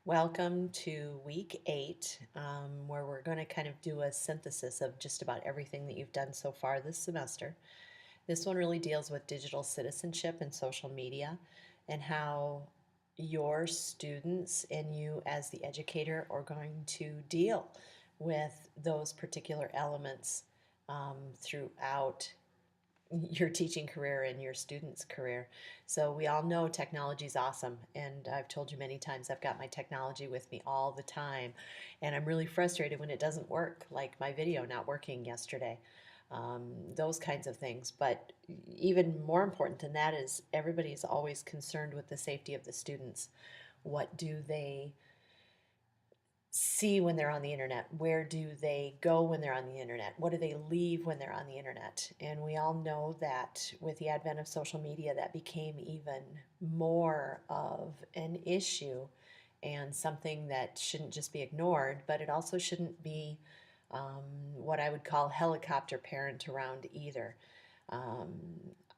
Welcome to week 8, where we're going to kind of do a synthesis of just about everything that you've done so far this semester. This one really deals with digital citizenship and social media and how your students and you, as the educator, are going to deal with those particular elements throughout your teaching career and your students' career. So we all know technology is awesome, and I've told you many times I've got my technology with me all the time, and I'm really frustrated when it doesn't work, like my video not working yesterday. Those kinds of things. But even more important than that is everybody's always concerned with the safety of the students. What do they see when they're on the internet? Where do they go when they're on the internet? What do they leave when they're on the internet? And we all know that with the advent of social media, that became even more of an issue and something that shouldn't just be ignored, but it also shouldn't be what I would call helicopter parent around either. Um,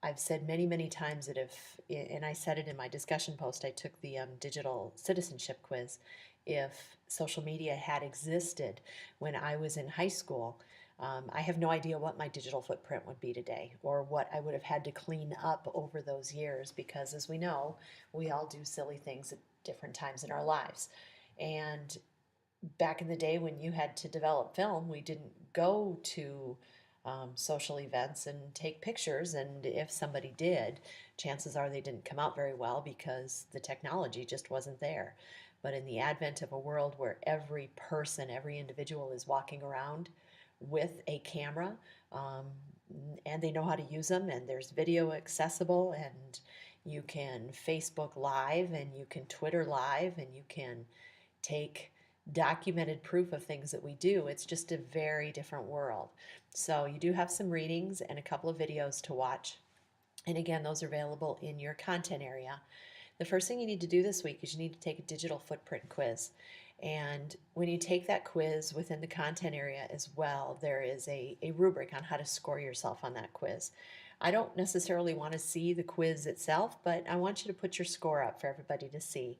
I've said many, many times that if, and I said it in my discussion post, I took the digital citizenship quiz. If social media had existed when I was in high school, I have no idea what my digital footprint would be today or what I would have had to clean up over those years because, as we know, we all do silly things at different times in our lives. And back in the day when you had to develop film, we didn't go to social events and take pictures. And if somebody did, chances are they didn't come out very well because the technology just wasn't there. But in the advent of a world where every person, every individual is walking around with a camera, um, and they know how to use them, and there's video accessible, and you can Facebook Live, and you can Twitter Live, and you can take documented proof of things that we do. It's just a very different world. So you do have some readings and a couple of videos to watch. And again, those are available in your content area. The first thing you need to do this week is you need to take a digital footprint quiz. And when you take that quiz within the content area as well, there is a rubric on how to score yourself on that quiz. I don't necessarily want to see the quiz itself, but I want you to put your score up for everybody to see.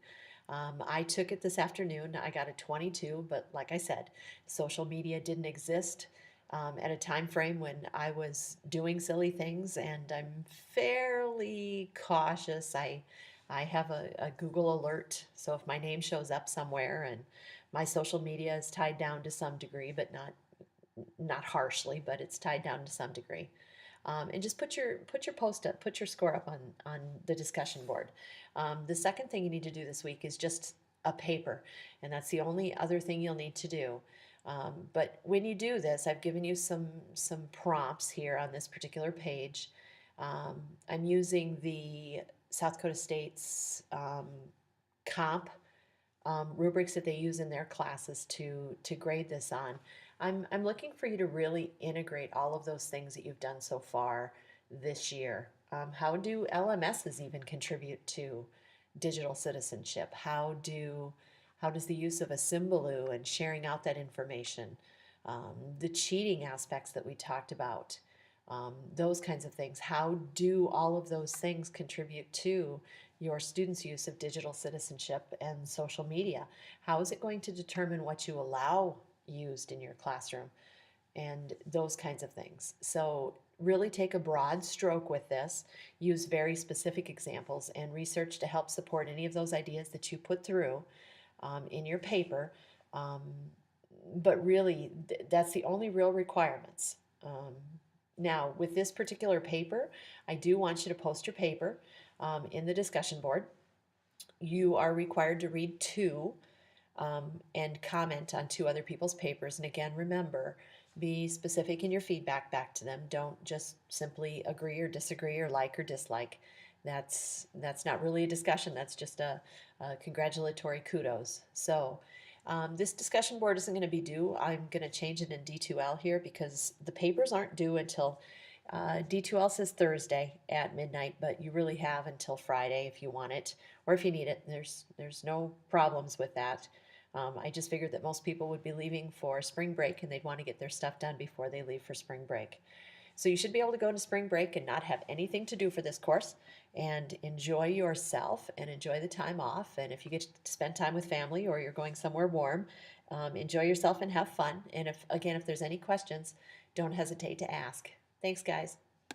I took it this afternoon. I got a 22, but like I said, social media didn't exist at a time frame when I was doing silly things, and I'm fairly cautious. I have a Google alert, so if my name shows up somewhere and my social media is tied down to some degree, but not harshly, but it's tied down to some degree. And just put your post up, put your score up on the discussion board. The second thing you need to do this week is just a paper, and that's the only other thing you'll need to do. But when you do this, I've given you some prompts here on this particular page. I'm using the South Dakota State's comp rubrics that they use in their classes to grade this on. I'm looking for you to really integrate all of those things that you've done so far this year. How do LMSs even contribute to digital citizenship? How does the use of a Symbaloo and sharing out that information, the cheating aspects that we talked about, those kinds of things. How do all of those things contribute to your students' use of digital citizenship and social media? How is it going to determine what you allow used in your classroom and those kinds of things? So really take a broad stroke with this, use very specific examples and research to help support any of those ideas that you put through in your paper. Um, but really, that's the only real requirements. Now, with this particular paper, I do want you to post your paper in the discussion board. You are required to read two and comment on two other people's papers. And again, remember, be specific in your feedback back to them. Don't just simply agree or disagree or like or dislike. That's not really a discussion. That's just a congratulatory kudos. So this discussion board isn't going to be due. I'm going to change it in D2L here because the papers aren't due until D2L says Thursday at midnight, but you really have until Friday if you want it or if you need it. There's no problems with that. I just figured that most people would be leaving for spring break and they'd want to get their stuff done before they leave for spring break. So you should be able to go to spring break and not have anything to do for this course and enjoy yourself and enjoy the time off. And if you get to spend time with family or you're going somewhere warm, enjoy yourself and have fun. And if, again, if there's any questions, don't hesitate to ask. Thanks, guys.